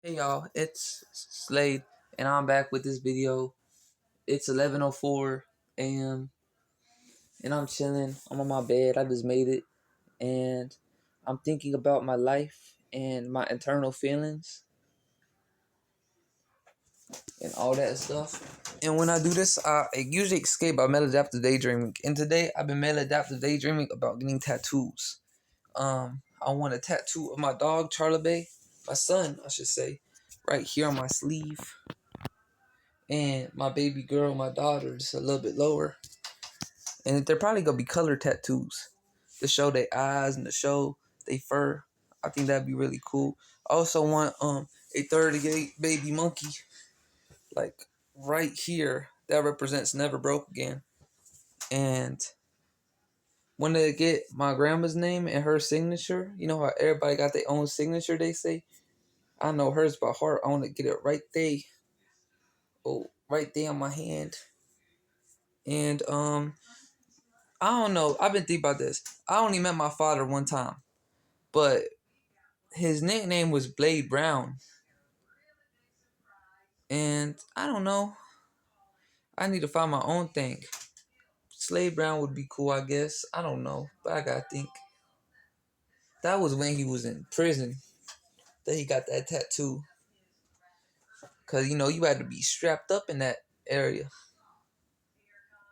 Hey y'all, it's Slade, and I'm back with this video. It's 11:04 a.m. and I'm chilling. I'm on my bed. I just made it, and I'm thinking about my life and my internal feelings and all that stuff. And when I do this, I usually escape by maladaptive daydreaming. And today, I've been maladaptive daydreaming about getting tattoos. I want a tattoo of my dog Charlie Bay, my son, I should say, right here on my sleeve. And my baby girl, my daughter, just a little bit lower. And they're probably gonna be color tattoos to show their eyes and to show their fur. I think that'd be really cool. I also want a 38 baby monkey, like right here, that represents never broke again. And when they get my grandma's name and her signature, you know how everybody got their own signature, they say. I know hers by heart. I want to get it right there. Oh, right there on my hand. And I don't know. I've been thinking about this. I only met my father one time, but his nickname was Blade Brown. And I don't know. I need to find my own thing. Slade Brown would be cool, I guess. I don't know. But I gotta think. That was when he was in prison that he got that tattoo. Cause you had to be strapped up in that area.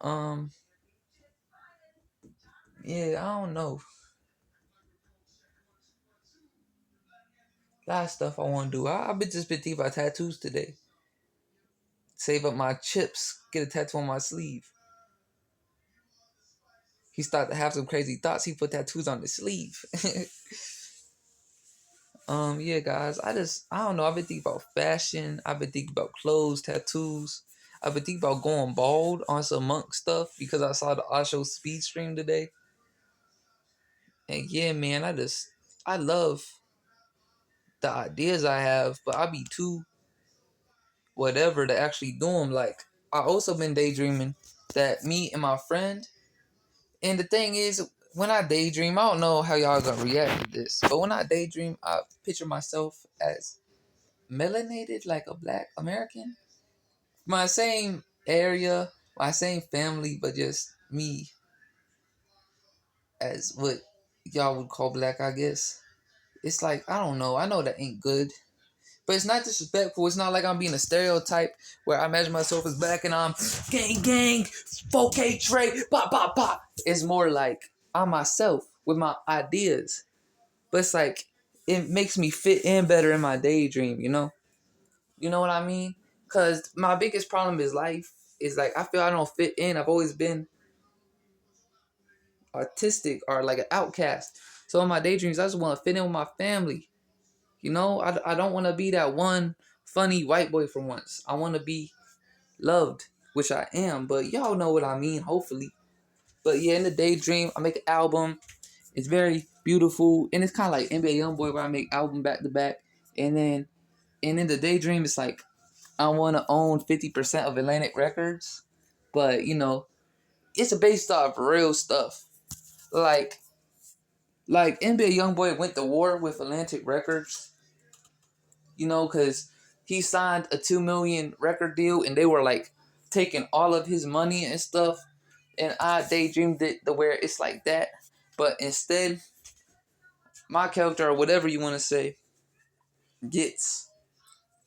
Um, yeah, I don't know. A lot of stuff I wanna do. I've been just been thinking about tattoos today. Save up my chips, get a tattoo on my sleeve. He started to have some crazy thoughts. He put tattoos on his sleeve. Yeah, guys. I don't know. I've been thinking about fashion. I've been thinking about clothes, tattoos. I've been thinking about going bald on some monk stuff because I saw the Osho speed stream today. And yeah, man, I love the ideas I have, but I be too whatever to actually do them. Like I also been daydreaming that me and my friend. And the thing is, when I daydream, I don't know how y'all gonna react to this, but when I daydream, I picture myself as melanated, like a black American. My same area, my same family, but just me as what y'all would call black, I guess. It's like, I don't know. I know that ain't good. But it's not disrespectful. It's not like I'm being a stereotype where I imagine myself as black and I'm gang gang, 4K Trey, pop pop pop. It's more like I'm myself with my ideas. But it's like it makes me fit in better in my daydream, you know? You know what I mean? Cause my biggest problem is life is like I feel I don't fit in. I've always been autistic or like an outcast. So in my daydreams, I just want to fit in with my family. You know, I don't want to be that one funny white boy for once. I want to be loved, which I am. But y'all know what I mean, hopefully. But yeah, in the daydream, I make an album. It's very beautiful, and it's kind of like NBA YoungBoy where I make album back to back, and in the daydream, it's like I want to own 50% of Atlantic Records, but it's based off real stuff. Like NBA YoungBoy went to war with Atlantic Records, because he signed a 2 million record deal, and they were like taking all of his money and stuff. And I daydreamed it to where it's like that, but instead, my character or whatever you want to say gets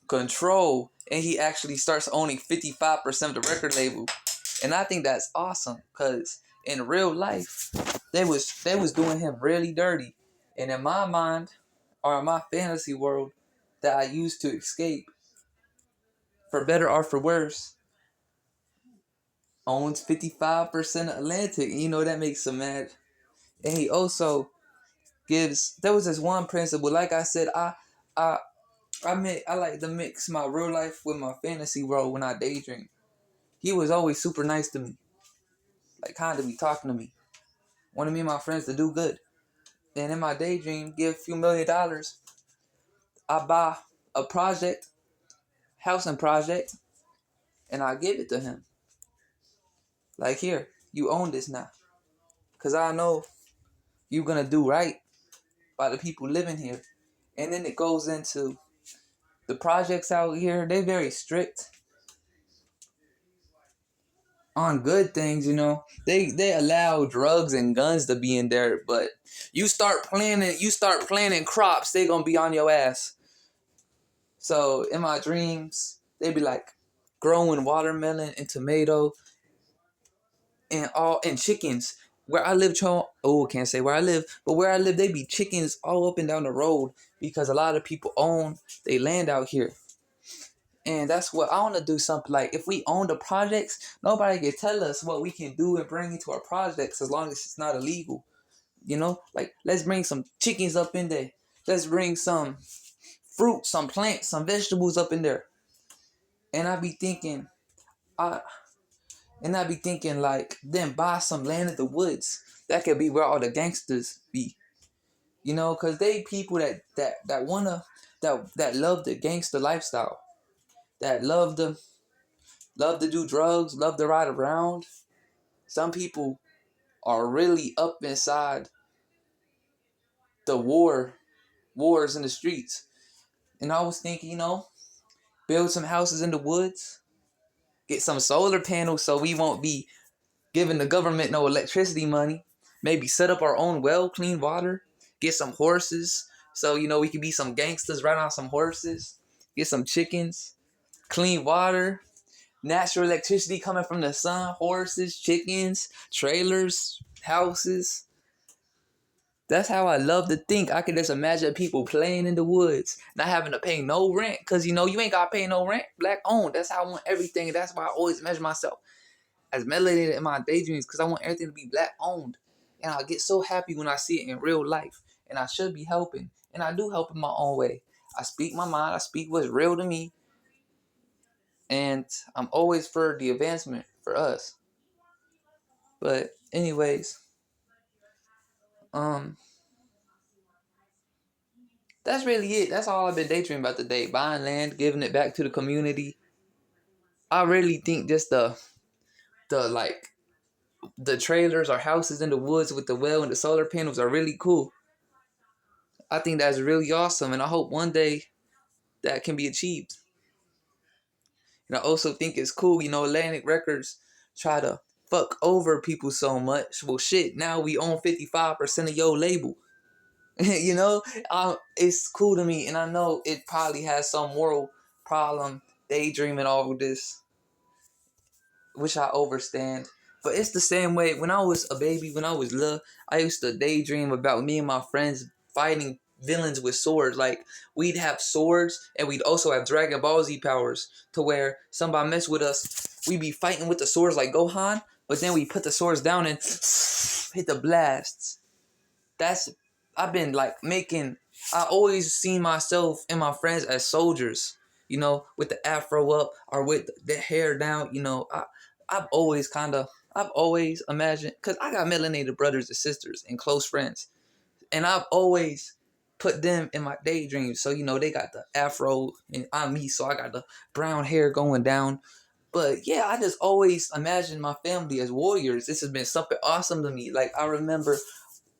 control, and he actually starts owning 55% of the record label. And I think that's awesome because in real life, they was doing him really dirty. And in my mind, or in my fantasy world that I used to escape, for better or for worse, owns 55% of Atlantic. And that makes him mad. And he also there was this one principle. Like I said, I I like to mix my real life with my fantasy world when I daydream. He was always super nice to me, like kind of be talking to me, wanted me and my friends to do good. And in my daydream, give a few $1 million, I buy a project, housing project, and I give it to him. Like, here, you own this now. Because I know you're going to do right by the people living here. And then it goes into The projects out here, they very strict on good things, you know. They allow drugs and guns to be in there, but you start planting crops, they gonna be on your ass. So in my dreams, they be like growing watermelon and tomato and chickens. Where I live, can't say where I live, but where I live, they be chickens all up and down the road because a lot of people own they land out here. And that's what I want to do. Something like if we own the projects, nobody can tell us what we can do and bring into our projects as long as it's not illegal. You know, like let's bring some chickens up in there. Let's bring some fruit, some plants, some vegetables up in there. And I be thinking, I I be thinking like, then buy some land in the woods. That could be where all the gangsters be. You know, cause they people that wanna that love the gangster lifestyle, that love to do drugs, love to ride around. Some people are really up inside the wars in the streets. And I was thinking, build some houses in the woods, get some solar panels so we won't be giving the government no electricity money. Maybe set up our own well, clean water, get some horses so we can be some gangsters, ride on some horses, get some chickens, clean water, natural electricity coming from the sun, horses, chickens, trailers, houses. That's how I love to think. I can just imagine people playing in the woods, not having to pay no rent. Because, you ain't got to pay no rent. Black owned. That's how I want everything. That's why I always measure myself as melanated in my daydreams. Because I want everything to be black owned. And I get so happy when I see it in real life. And I should be helping. And I do help in my own way. I speak my mind. I speak what's real to me. And I'm always for the advancement for us. But anyways, that's really it. That's all I've been daydreaming about today. Buying land, giving it back to the community. I really think just the like the trailers or houses in the woods with the well and the solar panels are really cool. I think that's really awesome, and I hope one day that can be achieved. And I also think it's cool, Atlantic Records try to fuck over people so much. Well, shit, now we own 55% of your label. It's cool to me, and I know it probably has some moral problem daydreaming all of this, which I overstand. But it's the same way when I was a baby, when I was little, I used to daydream about me and my friends fighting villains with swords. Like, we'd have swords, and we'd also have Dragon Ball Z powers, to where somebody mess with us, we'd be fighting with the swords like Gohan, but then we put the swords down and hit the blasts. That's I've been like I always seen myself and my friends as soldiers, with the afro up or with the hair down. I've always imagined, because I got melanated brothers and sisters and close friends, and I've always put them in my daydreams. So they got the afro and I'm me, so I got the brown hair going down. But yeah, I just always imagined my family as warriors. This has been something awesome to me. Like, I remember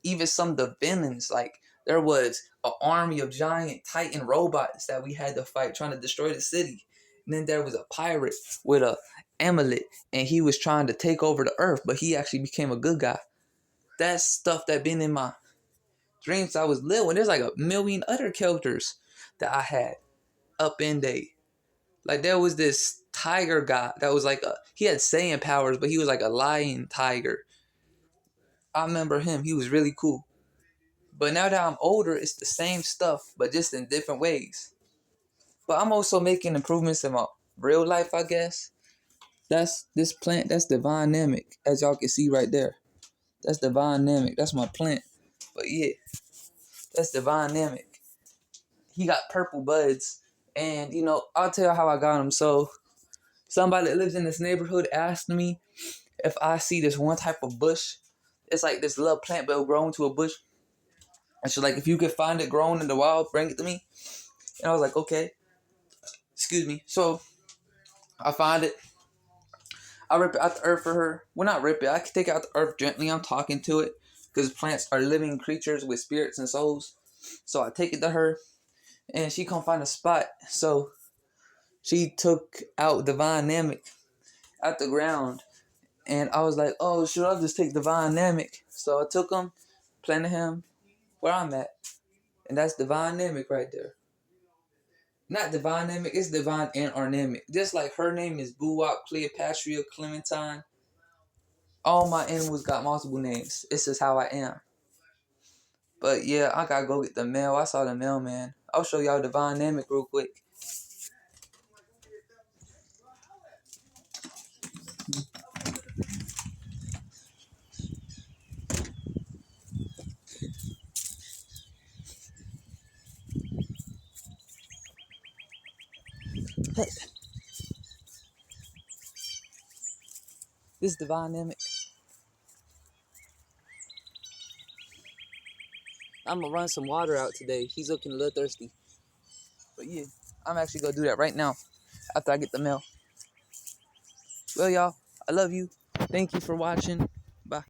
even some of the villains, like there was an army of giant titan robots that we had to fight trying to destroy the city. And then there was a pirate with a amulet, and he was trying to take over the earth, but he actually became a good guy. That's stuff that been in my dreams. I was little, and there's like a million other characters that I had up in there. Like, there was this tiger guy that was like he had Saiyan powers, but he was like a lion tiger. I remember him. He was really cool. But now that I'm older, it's the same stuff, but just in different ways. But I'm also making improvements in my real life, I guess. That's this plant. That's divine Namek, as y'all can see right there. That's divine Namek. That's my plant. But yeah, that's divine Namek. He got purple buds, and I'll tell you how I got him. So somebody that lives in this neighborhood asked me if I see this one type of bush. It's like this little plant, but it'll grow into a bush. And she's like, if you could find it growing in the wild, bring it to me. And I was like, okay. Excuse me. So I find it. I rip it out the earth for her. Well, not rip it. I can take it out the earth gently. I'm talking to it, because plants are living creatures with spirits and souls. So I take it to her, and she couldn't find a spot. So she took out Divine Namek out the ground. And I was like, oh, should I just take Divine Namek? So I took him, planted him where I'm at. And that's Divine Namek right there. Not Divine Namek, it's Divine and Arnamic. Just like her name is Buwop, Cleopatra, Clementine. All my animals got multiple names. It's just how I am. But yeah, I gotta go get the mail. I saw the mailman. I'll show y'all Divine Namek real quick. This is Divine Namek. I'm gonna run some water out today. He's looking a little thirsty. But yeah, I'm actually gonna do that right now after I get the mail. Well, y'all, I love you. Thank you for watching.